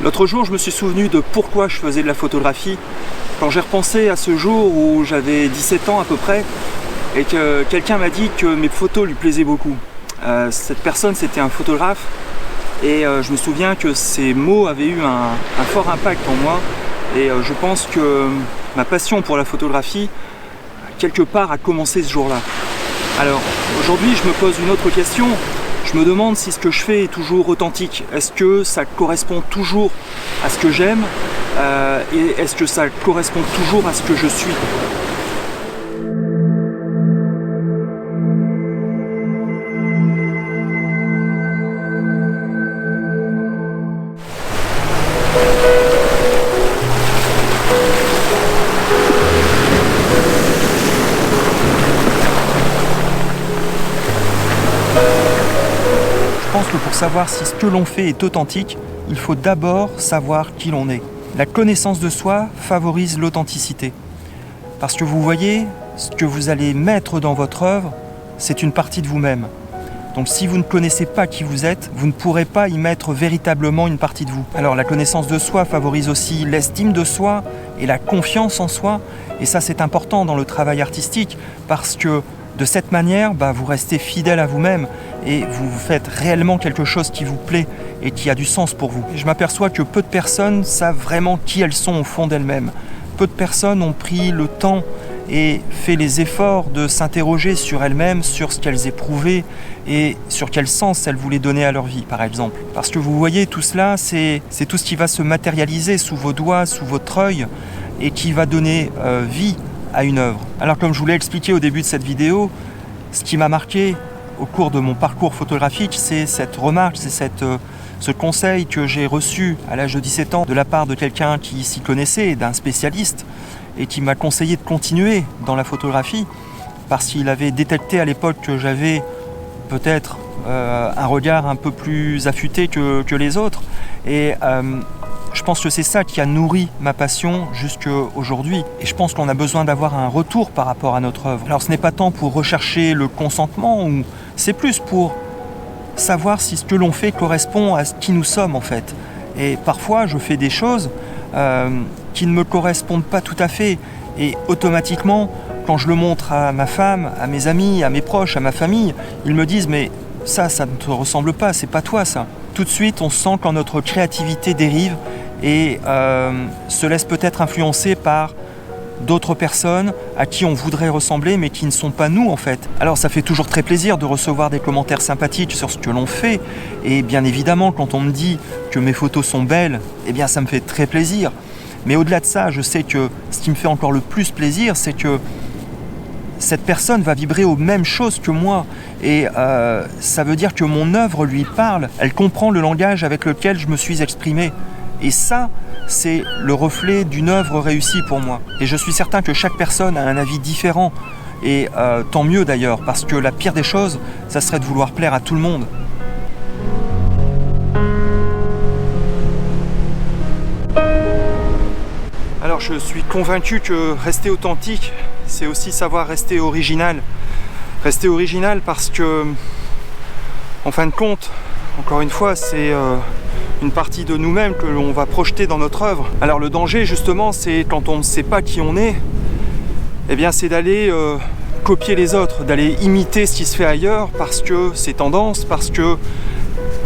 L'autre jour, je me suis souvenu de pourquoi je faisais de la photographie. Quand j'ai repensé à ce jour où j'avais 17 ans à peu près, et que quelqu'un m'a dit que mes photos lui plaisaient beaucoup. Cette personne, c'était un photographe, et je me souviens que ces mots avaient eu un fort impact en moi, et je pense que ma passion pour la photographie, quelque part, a commencé ce jour-là. Alors, aujourd'hui, je me pose une autre question. Je me demande si ce que je fais est toujours authentique. Est-ce que ça correspond toujours à ce que j'aime et est-ce que ça correspond toujours à ce que je suis? Je pense que pour savoir si ce que l'on fait est authentique, il faut d'abord savoir qui l'on est. La connaissance de soi favorise l'authenticité. Parce que vous voyez, ce que vous allez mettre dans votre œuvre, c'est une partie de vous-même. Donc si vous ne connaissez pas qui vous êtes, vous ne pourrez pas y mettre véritablement une partie de vous. Alors la connaissance de soi favorise aussi l'estime de soi et la confiance en soi. Et ça c'est important dans le travail artistique parce que de cette manière, vous restez fidèle à vous-même et vous faites réellement quelque chose qui vous plaît et qui a du sens pour vous. Je m'aperçois que peu de personnes savent vraiment qui elles sont au fond d'elles-mêmes. Peu de personnes ont pris le temps et fait les efforts de s'interroger sur elles-mêmes, sur ce qu'elles éprouvaient et sur quel sens elles voulaient donner à leur vie, par exemple. Parce que vous voyez, tout cela, c'est tout ce qui va se matérialiser sous vos doigts, sous votre œil et qui va donner vie à une œuvre. Alors comme je vous l'ai expliqué au début de cette vidéo, ce qui m'a marqué au cours de mon parcours photographique, c'est cette remarque, c'est ce conseil que j'ai reçu à l'âge de 17 ans de la part de quelqu'un qui s'y connaissait, d'un spécialiste, et qui m'a conseillé de continuer dans la photographie, parce qu'il avait détecté à l'époque que j'avais peut-être un regard un peu plus affûté que les autres, et je pense que c'est ça qui a nourri ma passion jusqu'à aujourd'hui. Et je pense qu'on a besoin d'avoir un retour par rapport à notre œuvre. Alors ce n'est pas tant pour rechercher le consentement, ou c'est plus pour savoir si ce que l'on fait correspond à ce qui nous sommes en fait. Et parfois je fais des choses qui ne me correspondent pas tout à fait. Et automatiquement, quand je le montre à ma femme, à mes amis, à mes proches, à ma famille, ils me disent « mais ça ne te ressemble pas, c'est pas toi ça ». Tout de suite, on sent quand notre créativité dérive et se laisse peut-être influencer par d'autres personnes à qui on voudrait ressembler mais qui ne sont pas nous en fait. Alors ça fait toujours très plaisir de recevoir des commentaires sympathiques sur ce que l'on fait et bien évidemment quand on me dit que mes photos sont belles, eh bien ça me fait très plaisir. Mais au-delà de ça, je sais que ce qui me fait encore le plus plaisir, c'est que cette personne va vibrer aux mêmes choses que moi et ça veut dire que mon œuvre lui parle, elle comprend le langage avec lequel je me suis exprimé. Et ça, c'est le reflet d'une œuvre réussie pour moi. Et je suis certain que chaque personne a un avis différent. Et tant mieux d'ailleurs, parce que la pire des choses, ça serait de vouloir plaire à tout le monde. Alors je suis convaincu que rester authentique, c'est aussi savoir rester original. Rester original parce que, en fin de compte, encore une fois, c'est une partie de nous-mêmes que l'on va projeter dans notre œuvre. Alors le danger justement, c'est quand on ne sait pas qui on est, eh bien c'est d'aller copier les autres, d'aller imiter ce qui se fait ailleurs parce que c'est tendance, parce que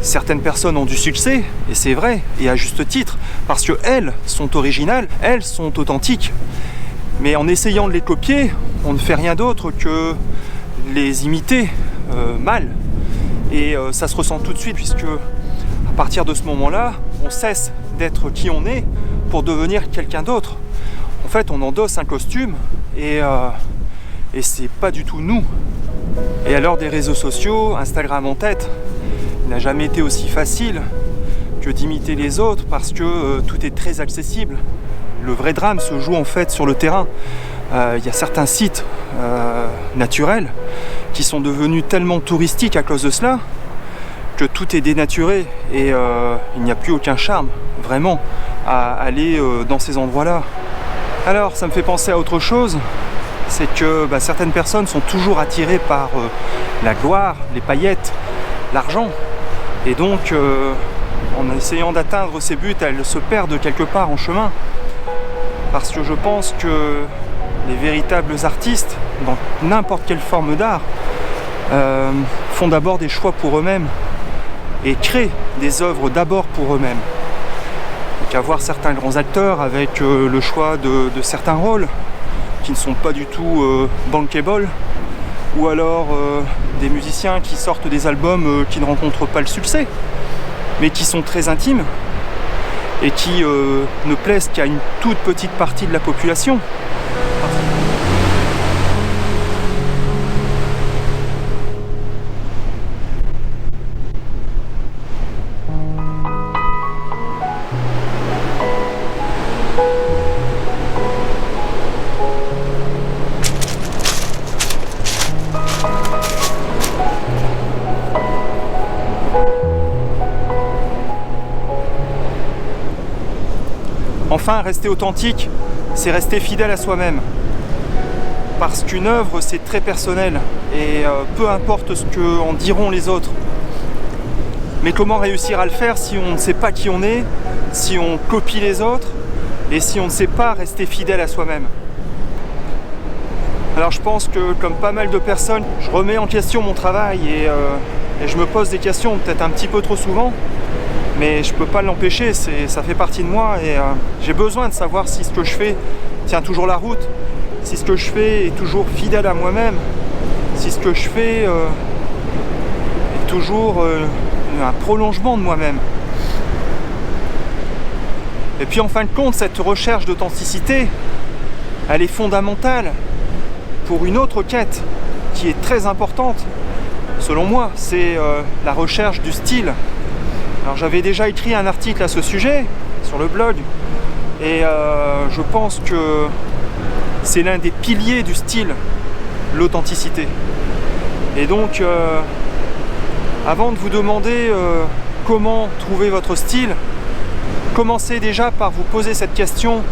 certaines personnes ont du succès, et c'est vrai, et à juste titre, parce qu'elles sont originales, elles sont authentiques. Mais en essayant de les copier, on ne fait rien d'autre que les imiter mal. Et ça se ressent tout de suite, puisque à partir de ce moment-là, on cesse d'être qui on est pour devenir quelqu'un d'autre. En fait, on endosse un costume et c'est pas du tout nous. Et à l'heure des réseaux sociaux, Instagram en tête, il n'a jamais été aussi facile que d'imiter les autres parce que tout est très accessible. Le vrai drame se joue en fait sur le terrain. Il y a certains sites naturels qui sont devenus tellement touristiques à cause de cela que tout est dénaturé et il n'y a plus aucun charme vraiment à aller dans ces endroits-là. Alors ça me fait penser à autre chose, c'est que certaines personnes sont toujours attirées par la gloire, les paillettes, l'argent. Et donc en essayant d'atteindre ses buts, elles se perdent quelque part en chemin. Parce que je pense que les véritables artistes, dans n'importe quelle forme d'art, font d'abord des choix pour eux-mêmes et créent des œuvres d'abord pour eux-mêmes. Qu'à voir certains grands acteurs avec le choix de certains rôles qui ne sont pas du tout bankable, ou alors des musiciens qui sortent des albums qui ne rencontrent pas le succès, mais qui sont très intimes et qui ne plaisent qu'à une toute petite partie de la population. Enfin, rester authentique, c'est rester fidèle à soi-même. Parce qu'une œuvre, c'est très personnel, et peu importe ce qu'en diront les autres. Mais comment réussir à le faire si on ne sait pas qui on est, si on copie les autres, et si on ne sait pas rester fidèle à soi-même? Alors je pense que, comme pas mal de personnes, je remets en question mon travail, et je me pose des questions peut-être un petit peu trop souvent. Mais je peux pas l'empêcher, ça fait partie de moi et j'ai besoin de savoir si ce que je fais tient toujours la route, si ce que je fais est toujours fidèle à moi-même, si ce que je fais est toujours un prolongement de moi-même. Et puis en fin de compte, cette recherche d'authenticité, elle est fondamentale pour une autre quête qui est très importante, selon moi, c'est la recherche du style. Alors j'avais déjà écrit un article à ce sujet sur le blog et je pense que c'est l'un des piliers du style, l'authenticité. Et donc avant de vous demander comment trouver votre style, commencez déjà par vous poser cette question: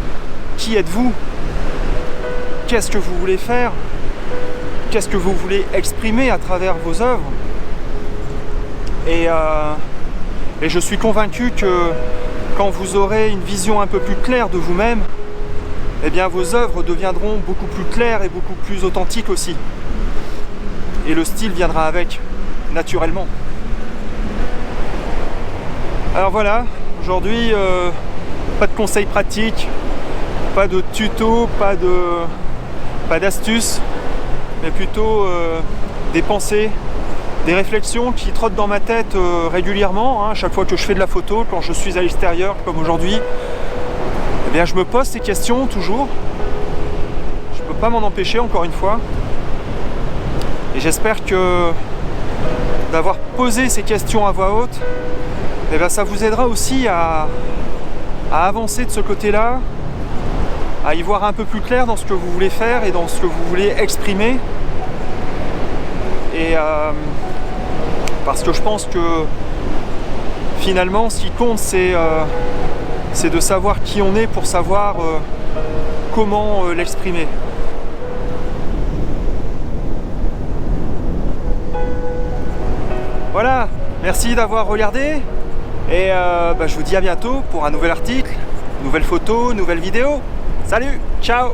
qui êtes-vous? Qu'est-ce que vous voulez faire? Qu'est-ce que vous voulez exprimer à travers vos œuvres? Et je suis convaincu que quand vous aurez une vision un peu plus claire de vous-même, eh bien vos œuvres deviendront beaucoup plus claires et beaucoup plus authentiques aussi. Et le style viendra avec, naturellement. Alors voilà, aujourd'hui, pas de conseils pratiques, pas de tutos, pas d'astuces, mais plutôt des pensées, des réflexions qui trottent dans ma tête régulièrement, hein, chaque fois que je fais de la photo, quand je suis à l'extérieur, comme aujourd'hui. Eh bien, je me pose ces questions toujours. Je ne peux pas m'en empêcher, encore une fois. Et j'espère que d'avoir posé ces questions à voix haute, eh bien, ça vous aidera aussi à avancer de ce côté-là, à y voir un peu plus clair dans ce que vous voulez faire et dans ce que vous voulez exprimer. Et parce que je pense que finalement ce qui compte c'est de savoir qui on est pour savoir comment l'exprimer. Voilà, merci d'avoir regardé et je vous dis à bientôt pour un nouvel article, nouvelle photo, nouvelle vidéo. Salut, ciao!